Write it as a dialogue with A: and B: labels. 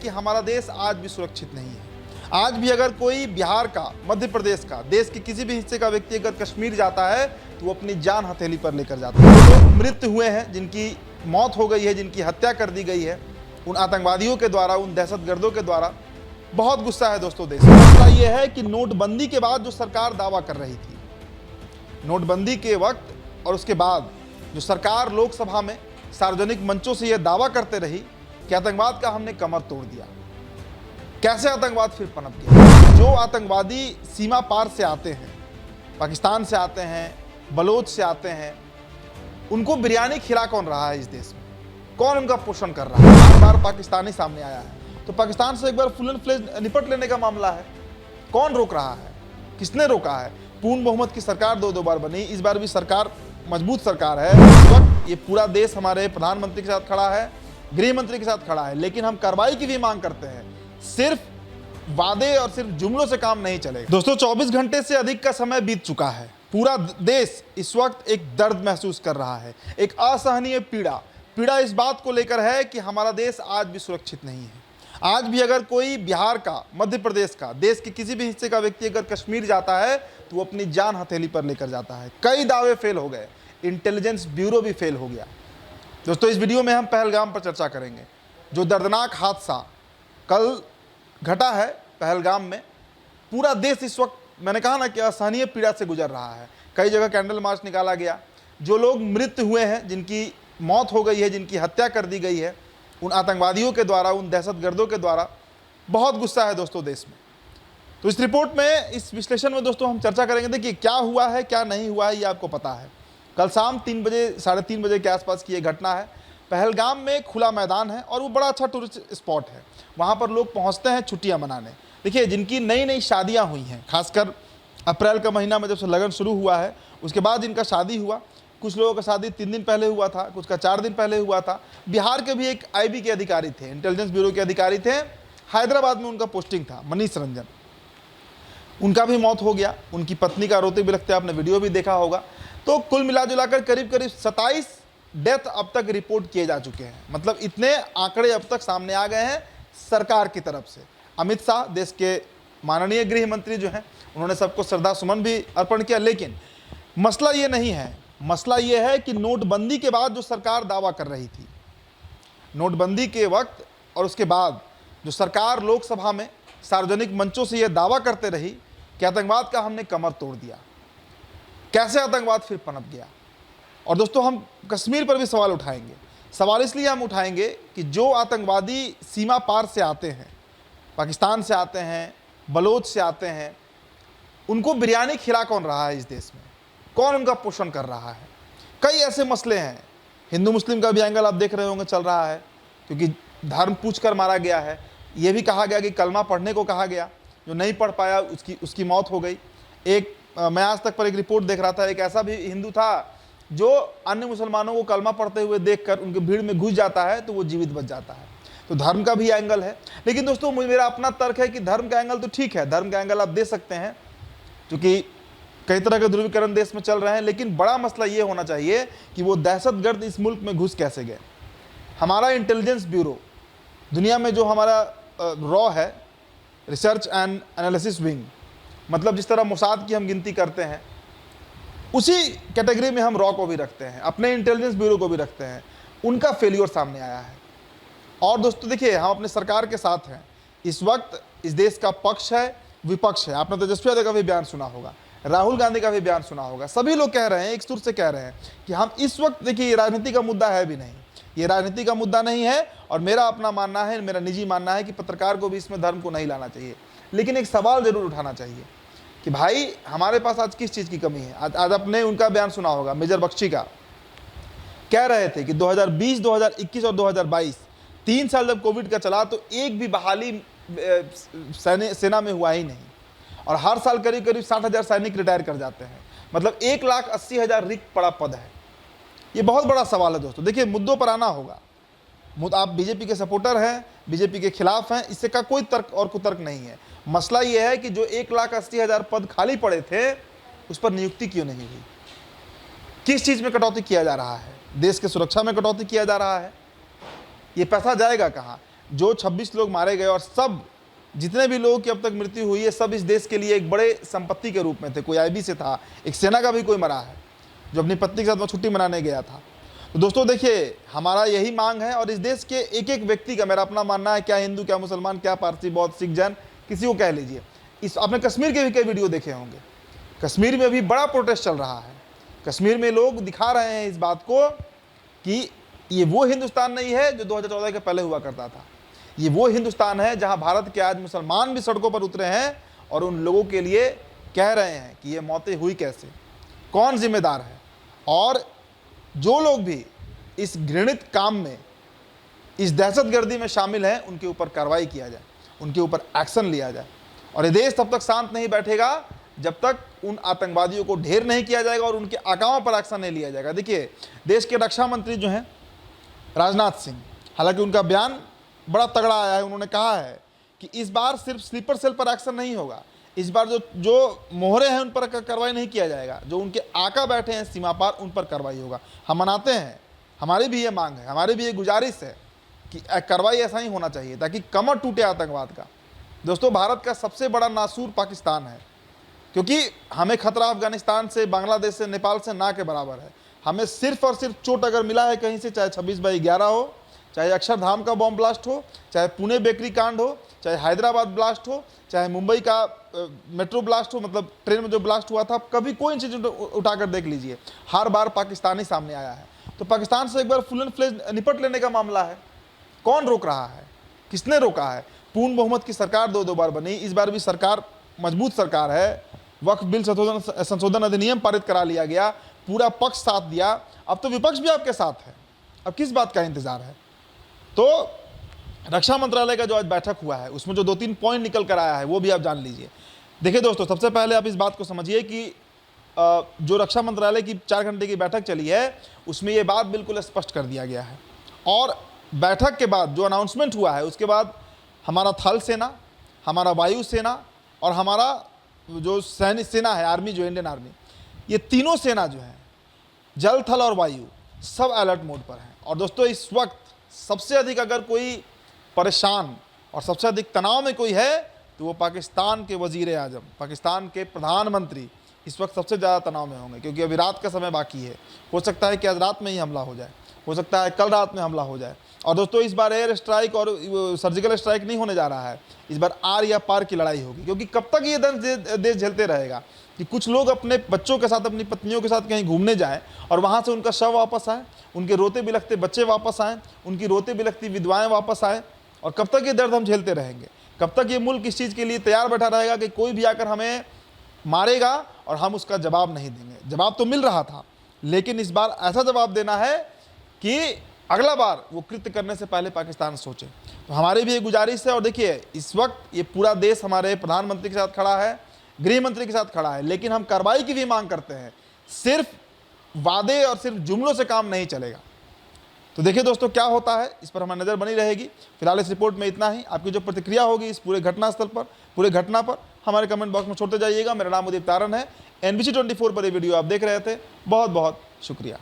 A: कि हमारा देश आज भी सुरक्षित नहीं है। आज भी अगर कोई बिहार का, मध्य प्रदेश का, देश के किसी भी हिस्से का व्यक्ति अगर कश्मीर जाता है तो वो अपनी जान हथेली पर लेकर जाता है। जो लोग मृत हुए हैं, जिनकी मौत हो गई है, जिनकी हत्या कर दी गई है उन आतंकवादियों के द्वारा, उन दहशतगर्दों के द्वारा, बहुत गुस्सा है दोस्तों देश में। मसला ये है कि नोटबंदी के बाद जो सरकार दावा कर रही थी, नोटबंदी के वक्त और उसके बाद जो सरकार लोकसभा में सार्वजनिक मंचों से यह दावा करते रही कि आतंकवाद का हमने कमर तोड़ दिया। कैसे आतंकवाद फिर पनप गया? जो आतंकवादी सीमा पार से आते हैं, पाकिस्तान से आते हैं, बलोच से आते हैं, उनको बिरयानी खिला कौन रहा है इस देश में? कौन उनका पोषण कर रहा है? बार बार पाकिस्तानी सामने आया है, तो पाकिस्तान से एक बार फुल एंड फ्लेज निपट लेने का मामला है। कौन रोक रहा है? किसने रोका है? पूर्ण बहुमत की सरकार दो बार बनी, इस बार भी सरकार मजबूत सरकार है। इस वक्त ये पूरा देश हमारे प्रधानमंत्री के साथ खड़ा है, गृह मंत्री के साथ खड़ा है, लेकिन हम कार्रवाई की भी मांग करते हैं। सिर्फ वादे और सिर्फ जुमलों से काम नहीं चलेगा दोस्तों। 24 घंटे से अधिक का समय बीत चुका है। पूरा देश इस वक्त एक दर्द महसूस कर रहा है, एक असहनीय पीड़ा इस बात को लेकर है कि हमारा देश आज भी सुरक्षित नहीं है। आज भी अगर कोई बिहार का, मध्य प्रदेश का, देश के किसी भी हिस्से का व्यक्ति अगर कश्मीर जाता है तो वो अपनी जान हथेली पर लेकर जाता है। कई दावे फेल हो गए, इंटेलिजेंस ब्यूरो भी फेल हो गया। दोस्तों इस वीडियो में हम पहलगाम पर चर्चा करेंगे। जो दर्दनाक हादसा कल घटा है पहलगाम में, पूरा देश इस वक्त, मैंने कहा ना कि असहनीय पीड़ा से गुजर रहा है। कई जगह कैंडल मार्च निकाला गया। जो लोग मृत हुए हैं, जिनकी मौत हो गई है, जिनकी हत्या कर दी गई है उन आतंकवादियों के द्वारा, उन दहशतगर्दों के द्वारा, बहुत गुस्सा है दोस्तों देश में। तो इस रिपोर्ट में, इस विश्लेषण में दोस्तों हम चर्चा करेंगे। देखिए क्या हुआ है, क्या नहीं हुआ है, ये आपको पता है। कल शाम 3 बजे, 3:30 बजे के आसपास की ये घटना है। पहलगाम में खुला मैदान है और वो बड़ा अच्छा टूरिस्ट स्पॉट है। वहाँ पर लोग पहुँचते हैं छुट्टियाँ मनाने। देखिए जिनकी नई नई शादियाँ हुई हैं, खासकर अप्रैल का महीना में जब से लगन शुरू हुआ है, उसके बाद जिनका शादी हुआ, कुछ लोगों का शादी 3 दिन पहले हुआ था, कुछ का 4 दिन पहले हुआ था। बिहार के भी एक आईबी के अधिकारी थे, इंटेलिजेंस ब्यूरो के अधिकारी थे, हैदराबाद में उनका पोस्टिंग था, मनीष रंजन। उनका भी मौत हो गया। उनकी पत्नी का रोते बिलखते आपने वीडियो भी देखा होगा। तो कुल मिलाजुलाकर करीब 27 डेथ अब तक रिपोर्ट किए जा चुके हैं। मतलब इतने आंकड़े अब तक सामने आ गए हैं सरकार की तरफ से। अमित शाह, देश के माननीय गृह मंत्री जो हैं, उन्होंने सबको श्रद्धा सुमन भी अर्पण किया। लेकिन मसला ये नहीं है, मसला ये है कि नोटबंदी के बाद जो सरकार दावा कर रही थी, नोटबंदी के वक्त और उसके बाद जो सरकार लोकसभा में सार्वजनिक मंचों से यह दावा करते रही कि आतंकवाद का हमने कमर तोड़ दिया। कैसे आतंकवाद फिर पनप गया? और दोस्तों हम कश्मीर पर भी सवाल उठाएंगे। सवाल इसलिए हम उठाएंगे कि जो आतंकवादी सीमा पार से आते हैं, पाकिस्तान से आते हैं, बलोच से आते हैं, उनको बिरयानी खिला कौन रहा है इस देश में? कौन उनका पोषण कर रहा है? कई ऐसे मसले हैं। हिंदू मुस्लिम का भी एंगल आप देख रहे होंगे चल रहा है, क्योंकि धर्म पूछ कर मारा गया है। ये भी कहा गया कि कलमा पढ़ने को कहा गया, जो नहीं पढ़ पाया उसकी मौत हो गई। मैं आज तक पर एक रिपोर्ट देख रहा था, एक ऐसा भी हिंदू था जो अन्य मुसलमानों को कलमा पढ़ते हुए देखकर उनके भीड़ में घुस जाता है तो वो जीवित बच जाता है। तो धर्म का भी एंगल है। लेकिन दोस्तों मेरा अपना तर्क है कि धर्म का एंगल तो ठीक है, धर्म का एंगल आप दे सकते हैं, क्योंकि कई तरह के ध्रुवीकरण देश में चल रहे हैं। लेकिन बड़ा मसला ये होना चाहिए कि वो दहशतगर्द इस मुल्क में घुस कैसे गए। हमारा इंटेलिजेंस ब्यूरो, दुनिया में जो हमारा रॉ है, रिसर्च एंड एनालिसिस विंग, मतलब जिस तरह मोसाद की हम गिनती करते हैं, उसी कैटेगरी में हम रॉ को भी रखते हैं, अपने इंटेलिजेंस ब्यूरो को भी रखते हैं। उनका फेलियर सामने आया है। और दोस्तों देखिए, हम अपने सरकार के साथ हैं। इस वक्त इस देश का पक्ष है, विपक्ष है। आपने तेजस्वी यादव का भी बयान सुना होगा, राहुल गांधी का भी बयान सुना होगा। सभी लोग कह रहे हैं, एक सुर से कह रहे हैं कि हम इस वक्त, देखिए ये राजनीति का मुद्दा है भी नहीं, ये राजनीति का मुद्दा नहीं है। और मेरा अपना मानना है, मेरा निजी मानना है कि पत्रकार को भी इसमें धर्म को नहीं लाना चाहिए। लेकिन एक सवाल जरूर उठाना चाहिए कि भाई हमारे पास आज किस चीज़ की कमी है। आज आपने उनका बयान सुना होगा, मेजर बख्शी का। कह रहे थे कि 2020, 2021 और 2022 3 साल जब कोविड का चला तो एक भी बहाली सेना में हुआ ही नहीं। और हर साल करीब करीब 60,000 सैनिक रिटायर कर जाते हैं। मतलब 1,80,000 रिक्त पड़ा पद है। ये बहुत बड़ा सवाल है दोस्तों। देखिए मुद्दों पर आना होगा। आप बीजेपी के सपोर्टर हैं, बीजेपी के खिलाफ हैं, इससे का कोई तर्क और कुतर्क नहीं है। मसला ये है कि जो 1,80,000 पद खाली पड़े थे, उस पर नियुक्ति क्यों नहीं हुई? किस चीज़ में कटौती किया जा रहा है? देश के सुरक्षा में कटौती किया जा रहा है। ये पैसा जाएगा कहाँ? जो 26 लोग मारे गए और सब जितने भी लोगों की अब तक मृत्यु हुई है सब इस देश के लिए एक बड़े संपत्ति के रूप में थे। कोई आईबी से था, एक सेना का भी कोई मरा है जो अपनी पत्नी के साथ वहाँ छुट्टी मनाने गया था। तो दोस्तों देखिए, हमारा यही मांग है और इस देश के एक एक व्यक्ति का, मेरा अपना मानना है, क्या हिंदू, क्या मुसलमान, क्या पारसी, बौद्ध, सिख, जैन, किसी को कह लीजिए, इस आपने कश्मीर के भी कई वीडियो देखे होंगे। कश्मीर में अभी बड़ा प्रोटेस्ट चल रहा है। कश्मीर में लोग दिखा रहे हैं इस बात को कि ये वो हिंदुस्तान नहीं है जो 2014 के पहले हुआ करता था। ये वो हिंदुस्तान है जहां भारत के आज मुसलमान भी सड़कों पर उतरे हैं और उन लोगों के लिए कह रहे हैं कि ये मौतें हुई कैसे, कौन जिम्मेदार है, और जो लोग भी इस घृणित काम में, इस दहशतगर्दी में शामिल हैं, उनके ऊपर कार्रवाई किया जाए, उनके ऊपर एक्शन लिया जाए। और ये देश तब तक शांत नहीं बैठेगा जब तक उन आतंकवादियों को ढेर नहीं किया जाएगा और उनके आकाओं पर एक्शन नहीं लिया जाएगा। देखिए, देश के रक्षा मंत्री जो हैं राजनाथ सिंह, हालांकि उनका बयान बड़ा तगड़ा आया है। उन्होंने कहा है कि इस बार सिर्फ स्लीपर सेल पर एक्शन नहीं होगा, इस बार जो मोहरे हैं उन पर कार्रवाई नहीं किया जाएगा, जो उनके आका बैठे हैं सीमा पार उन पर कार्रवाई होगा। हम मनाते हैं, हमारी भी ये मांग है, हमारी भी ये गुजारिश है कि कार्रवाई ऐसा ही होना चाहिए ताकि कमर टूटे आतंकवाद का। दोस्तों, भारत का सबसे बड़ा नासूर पाकिस्तान है, क्योंकि हमें खतरा अफगानिस्तान से, बांग्लादेश से, नेपाल से ना के बराबर है। हमें सिर्फ और सिर्फ चोट अगर मिला है कहीं से, चाहे 26/11 हो, चाहे अक्षरधाम का बॉम्ब ब्लास्ट हो, चाहे पुणे बेकरी कांड हो, चाहे हैदराबाद ब्लास्ट हो, चाहे मुंबई का मेट्रो ब्लास्ट हो, मतलब ट्रेन में जो ब्लास्ट हुआ था, कभी कोई इंसिडेंट उठाकर देख लीजिए, हर बार पाकिस्तान ही सामने आया है। तो पाकिस्तान से एक बार फुल एंड फ्लेज निपट लेने का मामला है। कौन रोक रहा है, किसने रोका है? पूर्ण बहुमत की सरकार दो बार बनी, इस बार भी सरकार मजबूत सरकार है। वक्फ बिल संशोधन अधिनियम पारित करा लिया गया, पूरा पक्ष साथ दिया, अब तो विपक्ष भी आपके साथ है। अब किस बात का इंतजार है? तो रक्षा मंत्रालय का जो आज बैठक हुआ है उसमें जो 2-3 पॉइंट निकल कर आया है वो भी आप जान लीजिए। देखिए दोस्तों, सबसे पहले आप इस बात को समझिए कि जो रक्षा मंत्रालय की 4 घंटे की बैठक चली है उसमें ये बात बिल्कुल स्पष्ट कर दिया गया है। और बैठक के बाद जो अनाउंसमेंट हुआ है उसके बाद हमारा थल सेना, हमारा वायु सेना और हमारा जो सैनिक सेना है, आर्मी, जो इंडियन आर्मी, ये तीनों सेना जो है, जल, थल और वायु, सब अलर्ट मोड पर हैं। और दोस्तों, इस वक्त सबसे अधिक अगर कोई परेशान और सबसे अधिक तनाव में कोई है तो वो पाकिस्तान के वजीर आजम, पाकिस्तान के प्रधानमंत्री इस वक्त सबसे ज़्यादा तनाव में होंगे, क्योंकि अभी रात का समय बाकी है। हो सकता है कि आज रात में ही हमला हो जाए, हो सकता है कल रात में हमला हो जाए। और दोस्तों, इस बार एयर स्ट्राइक और सर्जिकल स्ट्राइक नहीं होने जा रहा है, इस बार आर या पार की लड़ाई होगी। क्योंकि कब तक ये देश झेलते रहेगा कि कुछ लोग अपने बच्चों के साथ, अपनी पत्नियों के साथ कहीं घूमने जाएं और वहाँ से उनका शव वापस आए, उनके रोते बिलखते बच्चे वापस आएँ, उनकी रोते बिलखती विधवाएँ वापस आएँ। और कब तक ये दर्द हम झेलते रहेंगे? कब तक ये मुल्क इस चीज़ के लिए तैयार बैठा रहेगा कि कोई भी आकर हमें मारेगा और हम उसका जवाब नहीं देंगे? जवाब तो मिल रहा था, लेकिन इस बार ऐसा जवाब देना है कि अगला बार वो कृत्य करने से पहले पाकिस्तान सोचे। तो हमारी भी एक गुजारिश है। और देखिए, इस वक्त ये पूरा देश हमारे प्रधानमंत्री के साथ खड़ा है, गृह मंत्री के साथ खड़ा है, लेकिन हम कार्रवाई की भी मांग करते हैं। सिर्फ वादे और सिर्फ जुमलों से काम नहीं चलेगा। तो देखिए दोस्तों, क्या होता है, इस पर हमारी नज़र बनी रहेगी। फिलहाल इस रिपोर्ट में इतना ही। आपकी जो प्रतिक्रिया होगी इस पूरे घटनास्थल पर, पूरे घटना पर, हमारे कमेंट बॉक्स में छोड़ते जाइएगा। मेरा नाम उदित तारन है, NBC 24 पर ये वीडियो आप देख रहे थे। बहुत बहुत शुक्रिया।